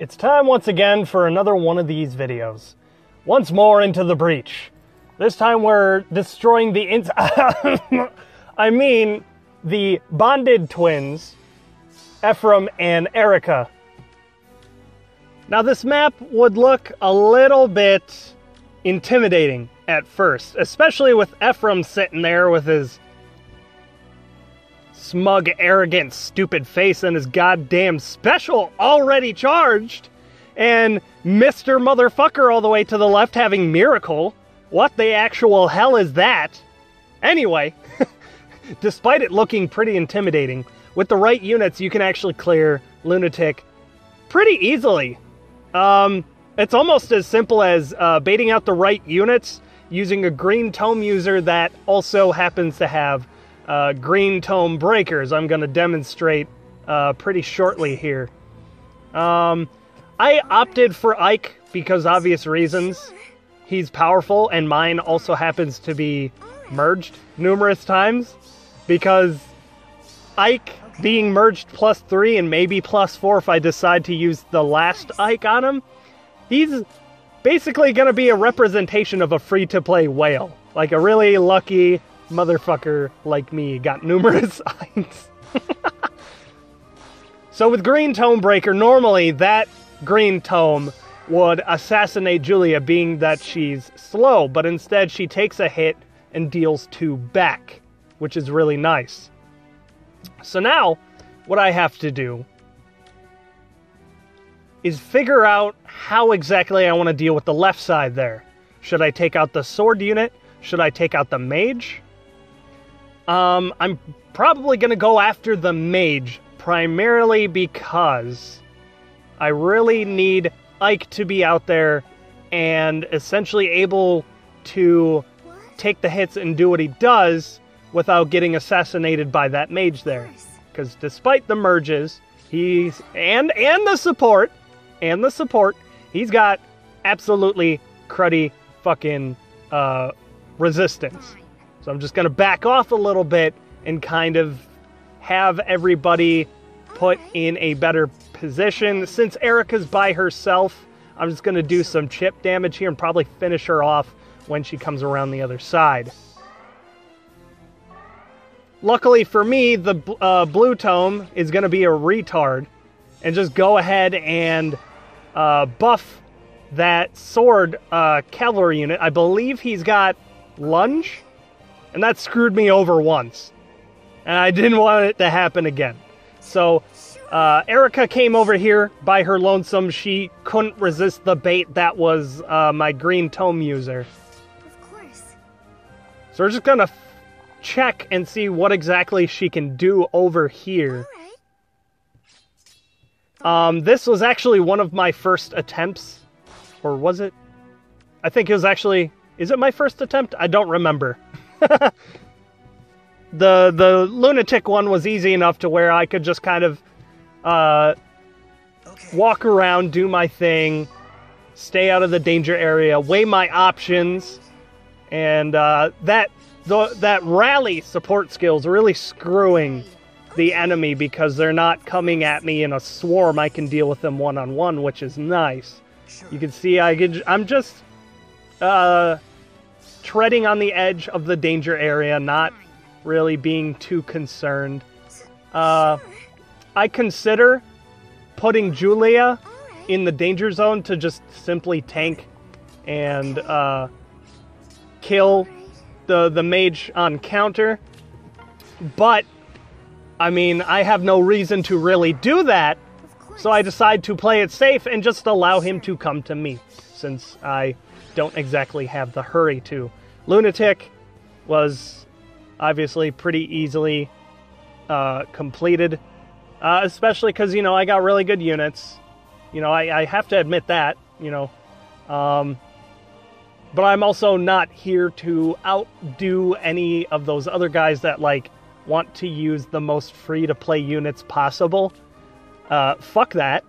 It's time once again for another one of these videos. Once more into the breach. This time we're destroying the the bonded twins, Ephraim and Erica. Now this map would look a little bit intimidating at first, especially with Ephraim sitting there with his smug, arrogant, stupid face and his goddamn special already charged, and Mr. Motherfucker all the way to the left having Miracle. What the actual hell is that? Anyway, despite it looking pretty intimidating, with the right units you can actually clear Lunatic pretty easily. It's almost as simple as baiting out the right units using a green tome user that also happens to have green tome breakers. I'm going to demonstrate pretty shortly here. I opted for Ike because obvious reasons. He's powerful, and mine also happens to be merged numerous times, because Ike being merged +3 and maybe +4 if I decide to use the last Ike on him, he's basically going to be a representation of a free-to-play whale. Like a really lucky motherfucker like me got numerous Ikes. So with Green Tome Breaker, normally that Green Tome would assassinate Julia, being that she's slow, but instead she takes a hit and deals 2 back, which is really nice. So now, what I have to do is figure out how exactly I want to deal with the left side there. Should I take out the sword unit? Should I take out the mage? I'm probably going to go after the mage, primarily because I really need Ike to be out there and essentially able to take the hits and do what he does without getting assassinated by that mage there. Because despite the merges, he's and the support, he's got absolutely cruddy fucking resistance. So I'm just going to back off a little bit and kind of have everybody put in a better position. Since Erica's by herself, I'm just going to do some chip damage here and probably finish her off when she comes around the other side. Luckily for me, the blue tome is going to be a retard and just go ahead and buff that sword cavalry unit. I believe he's got lunge, and that screwed me over once. And I didn't want it to happen again. So Erica came over here by her lonesome. She couldn't resist the bait that was my green tome user. Of course. So we're just going to check and see what exactly she can do over here. This was actually one of my first attempts. Or was it? I think it was actually... Is it my first attempt? I don't remember. The Lunatic one was easy enough to where I could just kind of walk around, do my thing, stay out of the danger area, weigh my options, and that rally support skill is really screwing the enemy because they're not coming at me in a swarm. I can deal with them one-on-one, which is nice. You can see I'm just treading on the edge of the danger area, not really being too concerned. I consider putting Julia in the danger zone to just simply tank and kill the mage on counter. But, I mean, I have no reason to really do that, so I decide to play it safe and just allow him to come to me, since I don't exactly have the hurry to. Lunatic was obviously pretty easily completed, especially because, you know, I got really good units. You know, I have to admit that, you know. But I'm also not here to outdo any of those other guys that, like, want to use the most free-to-play units possible. Fuck that.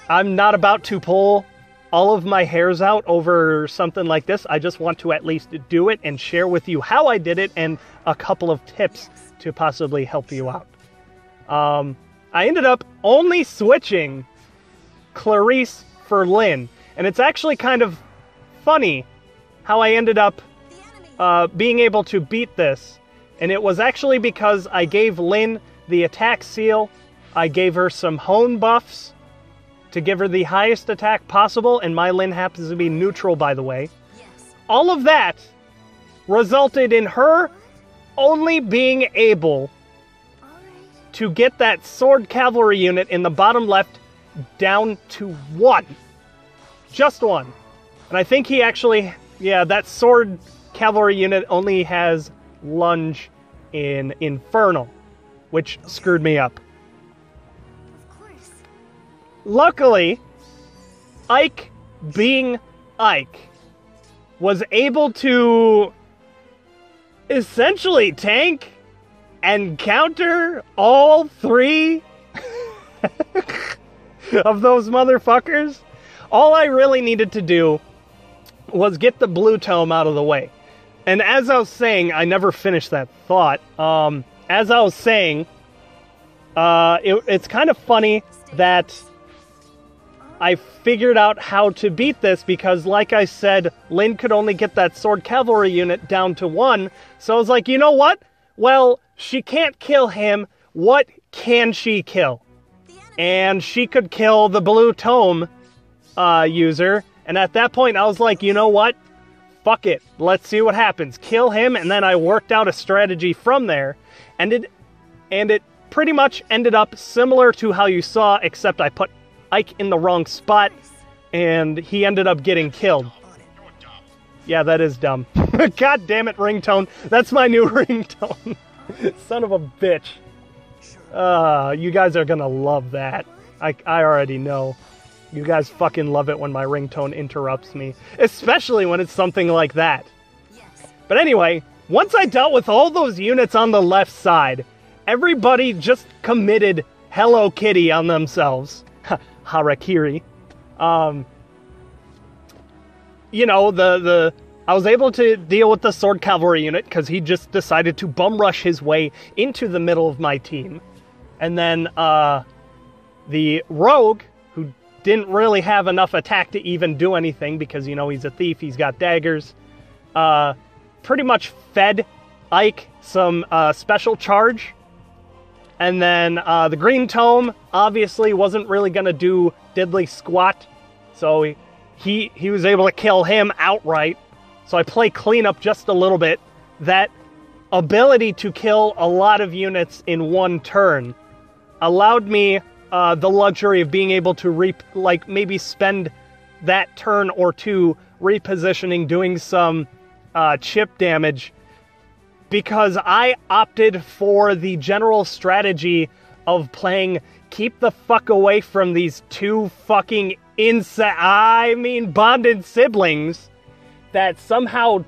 I'm not about to pull all of my hairs out over something like this. I just want to at least do it and share with you how I did it and a couple of tips to possibly help you out. I ended up only switching Clarice for Lynn. And it's actually kind of funny how I ended up being able to beat this. And it was actually because I gave Lynn the attack seal, I gave her some hone buffs to give her the highest attack possible, and my Lynn happens to be neutral, by the way. Yes. All of that resulted in her only being able to get that sword cavalry unit in the bottom left down to 1. Just 1. And I think he actually, yeah, that sword cavalry unit only has lunge in Infernal, which screwed me up. Of course. Luckily, Ike, being Ike, was able to essentially tank and counter all 3 of those motherfuckers. All I really needed to do was get the blue tome out of the way. And as I was saying, I never finished that thought. As I was saying, it's kind of funny that I figured out how to beat this because, like I said, Lynn could only get that sword cavalry unit down to 1. So I was like, you know what? Well, she can't kill him. What can she kill? And she could kill the blue tome user. And at that point, I was like, you know what? Fuck it. Let's see what happens. Kill him, and then I worked out a strategy from there. And it pretty much ended up similar to how you saw, except I put Ike in the wrong spot, and he ended up getting killed. Yeah, that is dumb. God damn it, ringtone. That's my new ringtone. Son of a bitch. You guys are gonna love that. I already know. You guys fucking love it when my ringtone interrupts me. Especially when it's something like that. Yes. But anyway, once I dealt with all those units on the left side, everybody just committed Hello Kitty on themselves. Harakiri. You know, I was able to deal with the sword cavalry unit because he just decided to bum rush his way into the middle of my team. And then the rogue, who didn't really have enough attack to even do anything because, you know, he's a thief, he's got daggers, pretty much fed Ike some special charge. And then the green tome obviously wasn't really going to do diddly squat, so he was able to kill him outright. So I play cleanup just a little bit. That ability to kill a lot of units in one turn allowed me the luxury of being able to maybe spend that turn or two repositioning, doing some chip damage, because I opted for the general strategy of playing keep the fuck away from these 2 fucking bonded siblings that somehow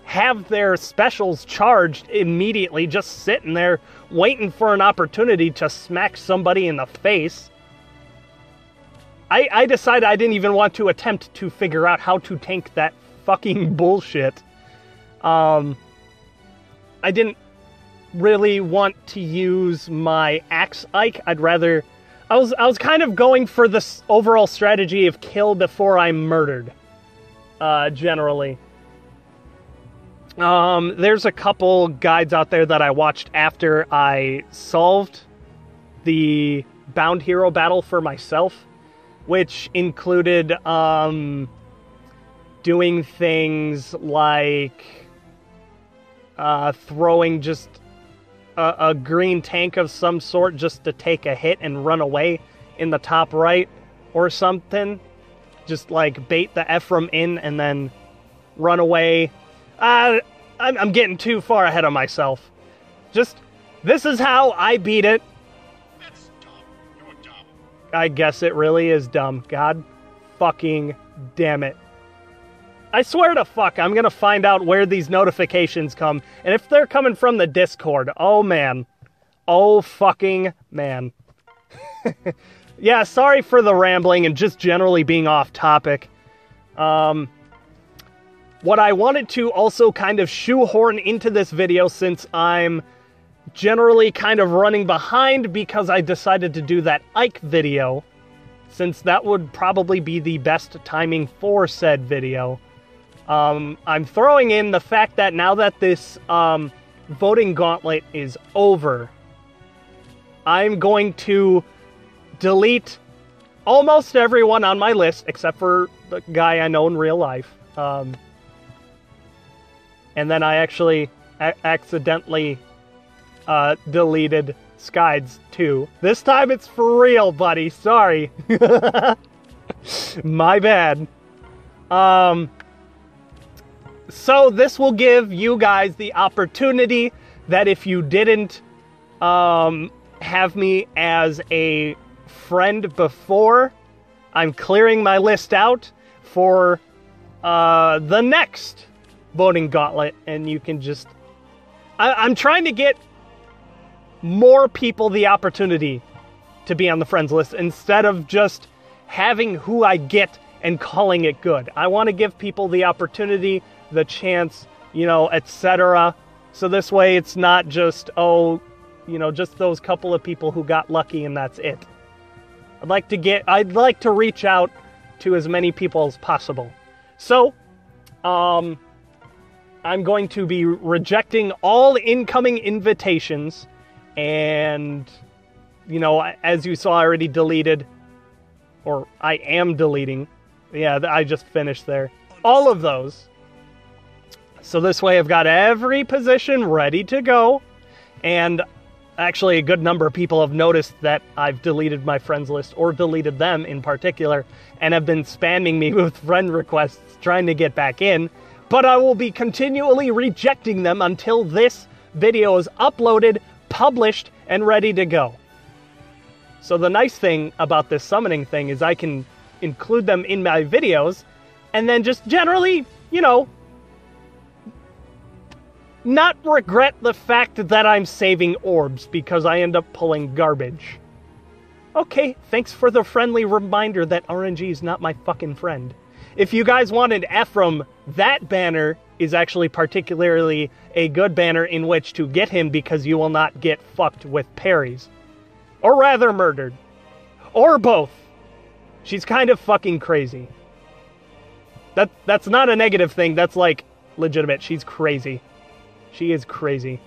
have their specials charged immediately, just sitting there waiting for an opportunity to smack somebody in the face. I decided I didn't even want to attempt to figure out how to tank that fucking bullshit. I didn't really want to use my axe Ike. I was kind of going for this overall strategy of kill before I'm murdered, generally. There's a couple guides out there that I watched after I solved the Bound Hero battle for myself, which included, doing things like, throwing just a green tank of some sort just to take a hit and run away in the top right or something. Just like bait the Ephraim in and then run away. I'm getting too far ahead of myself. This is how I beat it. That's dumb. You're dumb. I guess it really is dumb. God fucking damn it. I swear to fuck, I'm gonna find out where these notifications come. And if they're coming from the Discord, oh man. Oh fucking man. Yeah, sorry for the rambling and just generally being off topic. What I wanted to also kind of shoehorn into this video, since I'm generally kind of running behind because I decided to do that Ike video, since that would probably be the best timing for said video. I'm throwing in the fact that now that this voting gauntlet is over, I'm going to delete almost everyone on my list, except for the guy I know in real life. And then I actually accidentally deleted Skides too. This time it's for real, buddy. Sorry. My bad. So this will give you guys the opportunity that if you didn't have me as a friend before, I'm clearing my list out for the next voting gauntlet, and you can just... I'm trying to get more people the opportunity to be on the friends list instead of just having who I get and calling it good. I want to give people the opportunity, the chance, you know, etc. So this way it's not just, oh, you know, just those couple of people who got lucky and that's it. I'd like to reach out to as many people as possible. So, I'm going to be rejecting all incoming invitations, and, you know, as you saw, I already deleted, or I am deleting. Yeah, I just finished there. All of those. So this way I've got every position ready to go, and actually a good number of people have noticed that I've deleted my friends list, or deleted them in particular, and have been spamming me with friend requests trying to get back in, but I will be continually rejecting them until this video is uploaded, published, and ready to go. So the nice thing about this summoning thing is I can include them in my videos, and then just generally, you know, not regret the fact that I'm saving orbs because I end up pulling garbage. Okay, thanks for the friendly reminder that RNG is not my fucking friend. If you guys wanted Ephraim, that banner is actually particularly a good banner in which to get him because you will not get fucked with parries. Or rather murdered. Or both. She's kind of fucking crazy. That's not a negative thing, that's like legitimate. She's crazy. She is crazy.